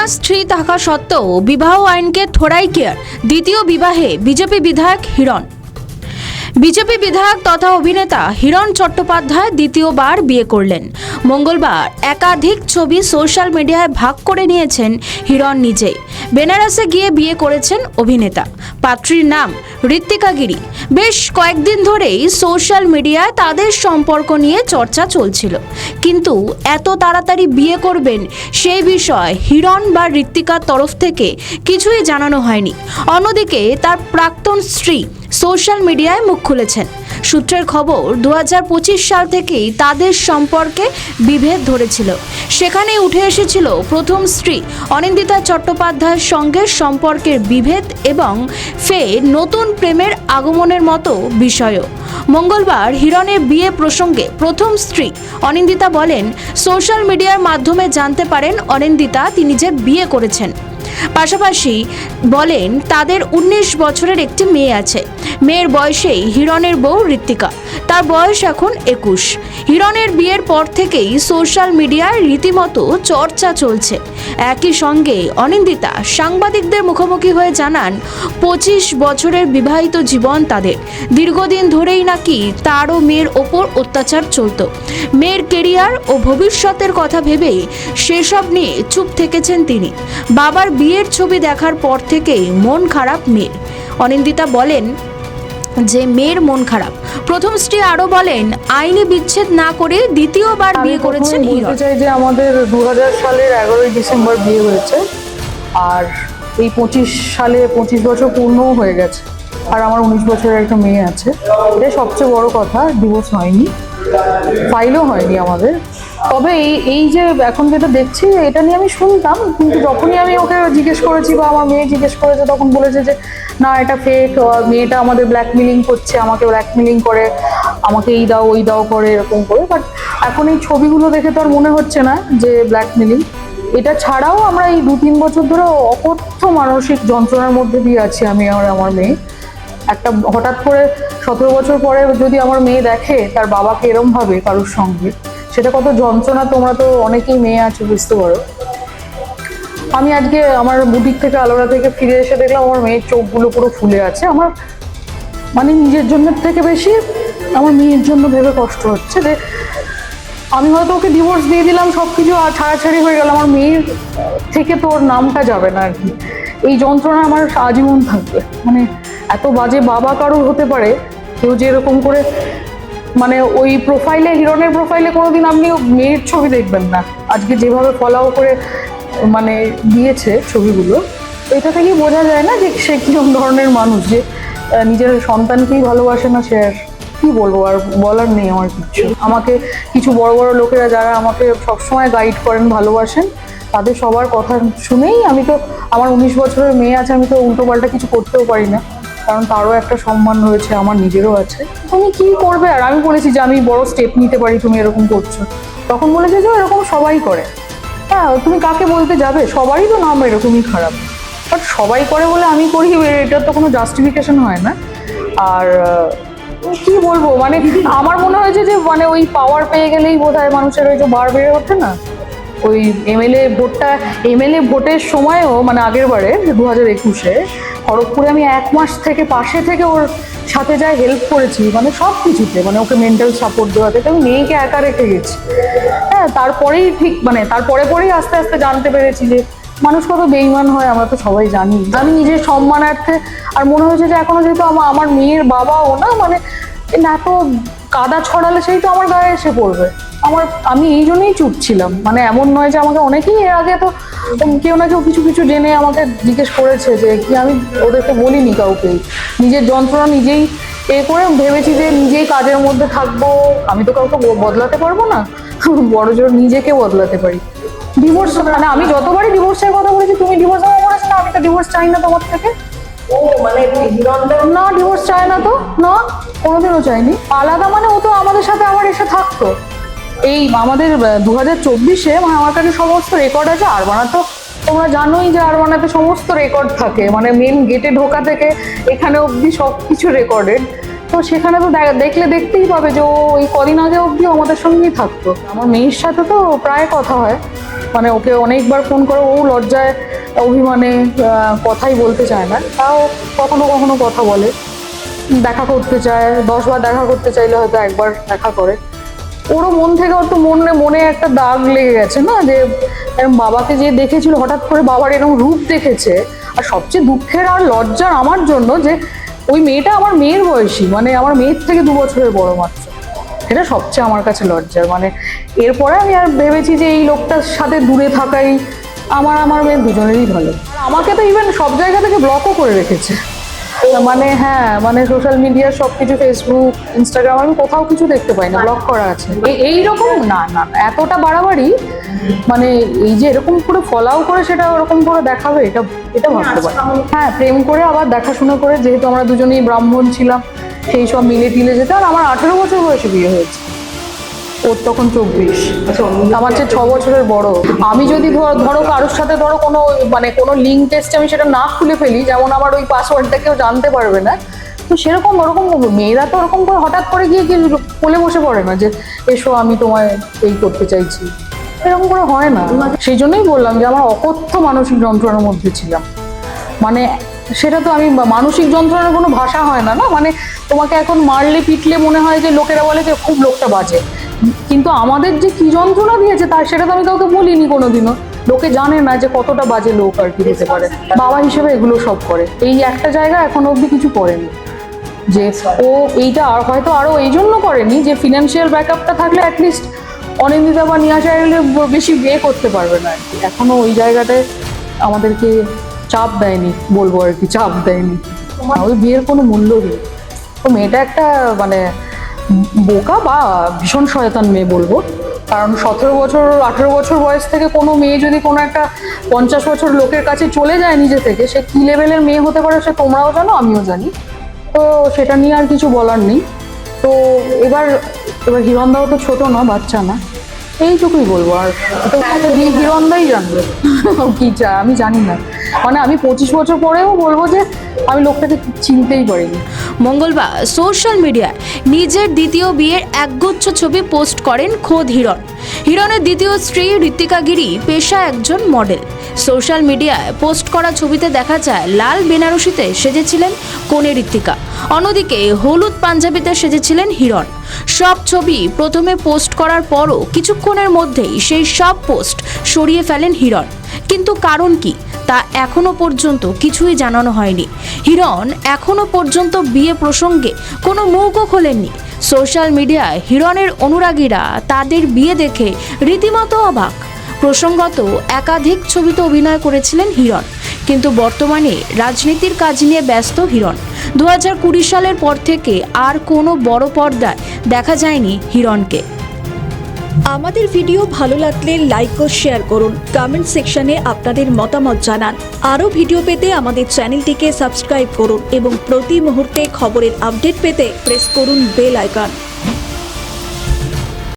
কন্যা স্ত্রী থাকা সত্ত্বেও বিবাহ আইনকে থোড়াই কেয়ার। দ্বিতীয় বিবাহে বিজেপি বিধায়ক হিরণ। বিজেপি বিধায়ক তথা অভিনেতা হিরণ চট্টোপাধ্যায় দ্বিতীয়বার বিয়ে করলেন। মঙ্গলবার একাধিক ছবি সোশ্যাল মিডিয়ায় ভাগ করে নিয়েছেন হিরণ নিজেই। বেনারসে গিয়ে বিয়ে করেছেন অভিনেতা। পাত্রীর নাম ঋত্বিকা গিরি। বেশ কয়েকদিন ধরেই সোশ্যাল মিডিয়ায় তাদের সম্পর্ক নিয়ে চর্চা চলছিল, কিন্তু এত তাড়াতাড়ি বিয়ে করবেন সেই বিষয়ে হিরণ বা ঋত্বিকার তরফ থেকে কিছুই জানানো হয়নি। অন্যদিকে তার প্রাক্তন স্ত্রী সোশ্যাল মিডিয়ায় মুখ খুলেছেন। সূত্রের খবর, 2025 সাল থেকেই তাদের সম্পর্কে বিভেদ ধরেছিল। সেখানেই উঠে এসেছিল প্রথম স্ত্রী অনিন্দিতা চট্টোপাধ্যায়ের সঙ্গে সম্পর্কের বিভেদ এবং ফের নতুন প্রেমের আগমনের মতো বিষয়ও। মঙ্গলবার হিরণের বিয়ে প্রসঙ্গে প্রথম স্ত্রী অনিন্দিতা বলেন, সোশ্যাল মিডিয়ার মাধ্যমে জানতে পারেন অনিন্দিতা তিনি যে বিয়ে করেছেন। পাশাপাশি বলেন তাদের 19 বছরের একটি মেয়ে আছে। মেয়ের বয়সেই হিরণের বউ ঋত্বিকা, তার বয়স এখন 21। হিরণের বিয়ের পর থেকেই সোশ্যাল মিডিয়ায় রীতিমতো চর্চা চলছে। একই সঙ্গে অনিন্দিতা সাংবাদিকদের মুখোমুখি হয়ে জানান 25 বছরের বিবাহিত জীবন তাদের। দীর্ঘদিন ধরেই নাকি তারও মেয়ের ওপর অত্যাচার চলত। মেয়ের কেরিয়ার ও ভবিষ্যতের কথা ভেবেই সেসব নিয়ে চুপ থেকেছেন তিনি। বাবার বিয়ের ছবি দেখার পর থেকেই মন খারাপ মেয়ের। অনিন্দিতা বলেন যে মেয়ের মন খারাপ। প্রথম স্ত্রী আরো বলেন, আইনি বিচ্ছেদ না করে দ্বিতীয়বার বিয়ে করেছেন হিরণ। বলতে চাই যে আমাদের 2000 সালের 11ই ডিসেম্বর বিয়ে হয়েছে, আর এই 25 সালে 25 বছর পূর্ণও হয়ে গেছে। আর আমার 19 বছরের একটা মেয়ে আছে। এটাই সবচেয়ে বড় কথা, ডিভোর্স হয়নি, ফাইলও হয়নি আমাদের। তবে এই যে এখন যেটা দেখছি এটা নিয়ে আমি শুনতাম, কিন্তু যখনই আমি ওকে জিজ্ঞেস করেছি বা আমার মেয়ে জিজ্ঞেস করেছে তখন বলেছে যে না, এটা ফেক, মেয়েটা আমাদের ব্ল্যাকমেলিং করছে, আমাকে ব্ল্যাকমেলিং করে, আমাকে এই দাও ওই দাও করে এরকম করে। বাট এখন এই ছবিগুলো দেখে তো আর মনে হচ্ছে না যে ব্ল্যাকমেলিং। এটা ছাড়াও আমরা এই 2-3 বছর ধরে অকথ্য মানসিক যন্ত্রণার মধ্যে দিয়ে আছি আমি আর আমার মেয়ে। একটা হঠাৎ করে 17 বছর পরে যদি আমার মেয়ে দেখে তার বাবাকে এরম ভাবে কারোর সঙ্গে, সেটা কত যন্ত্রণা তোমরা তো অনেকেই মেয়ে আছে বুঝতে পারো। আমি আজকে আমার বুটিক থেকে আলোড়া থেকে ফিরে এসে দেখলাম আমার মেয়ের চোখগুলো পুরো ফুলে আছে। আমার মানে নিজের জন্য থেকে বেশি আমার মেয়ের জন্য ভেবে কষ্ট হচ্ছে যে আমি হয়তো ওকে ডিভোর্স দিয়ে দিলাম, সব কিছু ছাড়াছাড়ি হয়ে গেল, আমার মেয়ের থেকে তো ওর নামটা যাবে না আর কি। এই যন্ত্রণা আমার আজীবন থাকবে। মানে এত বাজে বাবা কারোর হতে পারে, কেউ যে এরকম করে, মানে ওই প্রোফাইলে, হিরণের প্রোফাইলে কোনোদিন আপনি মেয়ের ছবি দেখবেন না। আজকে যেভাবে ফলো করে মানে দিয়েছে ছবিগুলো, এটা থেকেই বোঝা যায় না যে সে কিরকম ধরনের মানুষ, যে নিজের সন্তানকেই ভালোবাসে না। সে আর কি বলবো, আর বলার নেই আমার কিছু। আমাকে কিছু বড় বড় লোকেরা যারা আমাকে সবসময় গাইড করেন, ভালোবাসেন, তাদের সবার কথা শুনেই আমি তো, আমার 19 বছরের মেয়ে আছে, আমি তো উল্টো পাল্টা কিছু করতেও পারি না, কারণ তারও একটা সম্মান রয়েছে, আমার নিজেরও আছে। তুমি কি করবে? আর আমি বলেছি যে আমি বড় স্টেপ নিতে পারি, তুমি এরকম করছো। তখন বলেছে যে এরকম সবাই করে। হ্যাঁ, তুমি কাকে বলতে যাবে? সবারই তো নাম এরকমই খারাপ। বাট সবাই করে বলে আমি করি, এটার তো কোনো জাস্টিফিকেশন হয় না। আর কি বলবো, মানে আমার মনে হয়েছে যে মানে ওই পাওয়ার পেয়ে গেলেই বোধহয় মানুষের ওই যে বার বেড়ে ওঠে না, ওই এমএলএ ভোটের সময়ও, মানে আগের বারে 2021-এ খড়গপুরে আমি 1 মাস থেকে পাশে থেকে ওর সাথে যাই হেল্প করেছি, মানে সব কিছুতে, মানে ওকে মেন্টাল সাপোর্ট দেওয়া থেকে আমি মেয়েকে একা রেখে গেছি। হ্যাঁ, তারপরেই ঠিক, মানে তারপরেই আস্তে আস্তে জানতে পেরেছি যে মানুষ কত বেইমান হয়, আমরা তো সবাই জানি। আমি নিজের সম্মানার্থে, আর মনে হয়েছে যে এখনো যেহেতু আমার মেয়ের বাবাও না, মানে এত কাদা ছড়ালে সেই তো আমার গায়ে এসে পড়বে। আমি এই জন্যই চুপ ছিলাম। মানে এমন নয় যে আমাকে অনেকেই এর আগে তো কেউ না কেউ কিছু কিছু জেনে আমাকে জিজ্ঞেস করেছে যে কি, আমি ওদেরকে বলিনি কাউকেই। নিজের যন্ত্রণা নিজেই করে ভেবেছি যে নিজেই কাজের মধ্যে থাকবো। আমি তো কাউকে বদলাতে পারবো না, বড় জোর নিজেকে বদলাতে পারি। ডিভোর্স, মানে আমি যতবারই ডিভোর্সের কথা বলেছি, তুমি ডিভোর্স আমার বলেছো না, আমি তো ডিভোর্স চাই না তোমার থেকে। ও মানে না, ডিভোর্স চায় না তো, না কোনোদিনও চাইনি। আলাদা মানে ও তো আমাদের সাথে আবার এসে থাকতো। এই আমাদের 2024-এ মানে আমার কাছে সমস্ত রেকর্ড আছে। আরবানা তো তোমরা জানোই যে আরবানাতে সমস্ত রেকর্ড থাকে, মানে মেন গেটে ঢোকা থেকে এখানে অবধি সব কিছু রেকর্ডেড। তো সেখানে তো দেখলে দেখতেই পাবে যে ও এই কদিন আগে অবধি আমাদের সঙ্গেই থাকতো। আমার মেয়ের সাথে তো প্রায় কথা হয়, মানে ওকে অনেকবার ফোন করে, ও লজ্জায় অভিমানে কথাই বলতে চায় না, তাও কখনো কখনো কথা বলে, দেখা করতে চায়, 10 বার দেখা করতে চাইলে হয়তো একবার দেখা করে। ওরও মন থেকে ওর তো মনে একটা দাগ লেগে গেছে না, যে এরম বাবাকে যে দেখেছিল, হঠাৎ করে বাবার এরকম রূপ দেখেছে। আর সবচেয়ে দুঃখের আর লজ্জার আমার জন্য যে ওই মেয়েটা আমার মেয়ের বয়সী, মানে আমার মেয়ের থেকে 2 বছরের বড় মাত্র। এটা সবচেয়ে আমার কাছে লজ্জার। মানে এরপরে আমি আর ভেবেছি যে এই লোকটার সাথে দূরে থাকাই আমার মেয়ের দুজনেরই ভালো। আর আমাকে তো ইভেন সব জায়গা থেকে ব্লকও করে রেখেছে, মানে হ্যাঁ, মানে সোশ্যাল মিডিয়ার সবকিছু, ফেসবুক, ইনস্টাগ্রাম, আমি কোথাও কিছু দেখতে পাই না, ব্লক করা আছে। এইরকম না না, এতটা বাড়াবাড়ি, মানে এই যে এরকম করে ফলাও করে সেটা ওরকম করে দেখাবে, এটা ভাবতে পারি। হ্যাঁ, প্রেম করে আবার দেখাশোনা করে, যেহেতু আমরা দুজনেই ব্রাহ্মণ ছিলাম, সেই সব মিলে টিলে যেতে। আর আমার 18 বছর বয়সে বিয়ে হয়েছে, ওর তখন 24, আমার চেয়ে 6 বছরের বড়। আমি যদি ধরো কারোর সাথে কোনো লিঙ্ক টেস্টে আমি সেটা না খুলে ফেলি, যেমন আমার ওই পাসওয়ার্ডটা কেউ জানতে পারবে না, তো সেরকম ওরকম মেয়েরা তো ওরকম করে হঠাৎ করে গিয়ে কি কোলে বসে পড়ে না যে এসো আমি তোমায় এই করতে চাইছি, এরকম করে হয় না। সেই জন্যই বললাম যে আমার অকথ্য মানসিক যন্ত্রণার মধ্যে ছিলাম। মানে সেটা তো আমি, মানসিক যন্ত্রণার কোনো ভাষা হয় না, মানে তোমাকে এখন মারলে পিটলে মনে হয় যে লোকেরা বলে যে খুব লোকটা বাজে, কিন্তু আমাদের যে কি যন্ত্রণা দিয়েছে সেটা তো আমি কাউকে বলিনি কোনোদিনও। লোকে জানে না যে কতটা বাজে লোক আর কি হতে পারে। বাবা হিসেবে এগুলো সব করে, এই একটা জায়গা এখনো অব্দি কিছু করেনি। যে ও এইটা আর হয়তো আরো এই জন্য করেনি যে ফিনান্সিয়াল ব্যাকআপটা থাকলে অ্যাটলিস্ট অনিন্দিতা বা নিয়াশা এলে বেশি বিয়ে করতে পারবে না আর কি। এখনো ওই জায়গাটায় আমাদেরকে চাপ দেয়নি, বলবো আর কি, চাপ দেয়নি। ওই বিয়ের কোনো মূল্য নেই। তো মেয়েটা একটা মানে বোকা বা ভীষণ শয়তান মেয়ে বলবো, কারণ 17 বছর 18 বছর বয়স থেকে কোনো মেয়ে যদি কোনো একটা 50 বছর লোকের কাছে চলে যায় নিজে থেকে, সে কি লেভেলের মেয়ে হতে পারে সে তোমরাও জানো, আমিও জানি। তো সেটা নিয়ে আর কিছু বলার নেই। তো এবার হিরণদাও তো ছোট না, বাচ্চা না, এইটুকুই বলবো। আর হিরণদাই জানবে কি চায়, আমি জানি না। মানে আমি 25 বছর পরেও বলবো যে আমি লোকটাকে চিনতেই পারিনি। মঙ্গলবার সোশ্যাল মিডিয়ায় নিজের দ্বিতীয় বিয়ের একগুচ্ছ ছবি পোস্ট করেন খোদ হিরণ। হিরণের দ্বিতীয় স্ত্রী ঋত্বিকা গিরি পেশা একজন মডেল। সোশ্যাল মিডিয়ায় পোস্ট করা ছবিতে দেখা যায় লাল বেনারসিতে সেজেছিলেন কনে ঋত্বিকা, অন্যদিকে হলুদ পাঞ্জাবিতে সেজেছিলেন হিরণ। সব ছবি প্রথমে পোস্ট করার পরও কিছুক্ষণের মধ্যেই সেই সব পোস্ট সরিয়ে ফেলেন হিরণ, কিন্তু কারণ কি তা এখনো পর্যন্ত কিছুই জানানো হয়নি। হিরণ এখনো পর্যন্ত বিয়ে প্রসঙ্গে কোনো মুখও খোলেননি। সোশ্যাল মিডিয়ায় হিরণের অনুরাগীরা তাদের বিয়ে দেখে রীতিমতো অবাক। প্রসঙ্গত একাধিক ছবিতে অভিনয় করেছিলেন হিরণ, কিন্তু বর্তমানে রাজনীতির কাজ নিয়ে ব্যস্ত হিরণ। 2020 সালের পর থেকে আর কোনো বড় পর্দায় দেখা যায়নি হিরণকে। আমাদের ভিডিও ভালো লাগলে লাইক ও শেয়ার করুন, কমেন্ট সেকশনে আপনাদের মতামত জানান। আরও ভিডিও পেতে আমাদের চ্যানেলটিকে সাবস্ক্রাইব করুন এবং প্রতি মুহূর্তে খবরের আপডেট পেতে প্রেস করুন বেল আইকন।